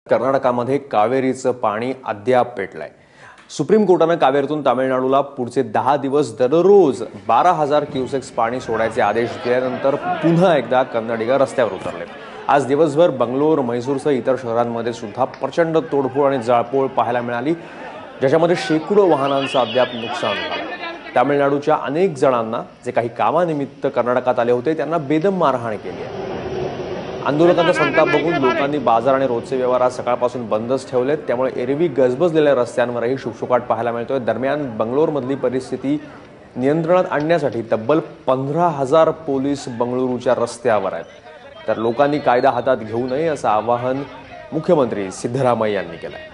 कर्नाटकामध्ये कावेरीचं पाणी अद्याप पेटलंय। सुप्रीम कोर्टाने कावेरीतून तामिळनाडूला पुढचे 10 दिवस दररोज 12,000 क्युसेक्स पाणी सोडायचे आदेश दिल्यानंतर पुन्हा एकदा कन्नडिगा रस्त्यावर उतरले। आज दिवसभर बंगलोर, म्हैसूरसह इतर शहरांमध्ये सुद्धा प्रचंड तोडफोड आणि जाळपोळ पाहायला मिळाली, ज्याच्यामध्ये शेकडो वाहनांचं अद्याप नुकसान झालं। तामिळनाडूच्या अनेक जणांना जे काही कामानिमित्त कर्नाटकात आले होते त्यांना बेदम मारहाण केली आहे। आंदोलकांचा संताप बघून लोकांनी बाजार आणि रोजचे व्यवहार आज सकाळपासून बंदच ठेवलेत, त्यामुळे एरवी गजबजलेल्या रस्त्यांवरही शुकशुकाट पाहायला मिळतोय। दरम्यान बंगलोरमधली परिस्थिती नियंत्रणात आणण्यासाठी तब्बल 15,000 पोलीस बंगळुरूच्या रस्त्यावर आहेत, तर लोकांनी कायदा हातात घेऊ नये असं आवाहन मुख्यमंत्री सिद्धरामय्या यांनी केलंय।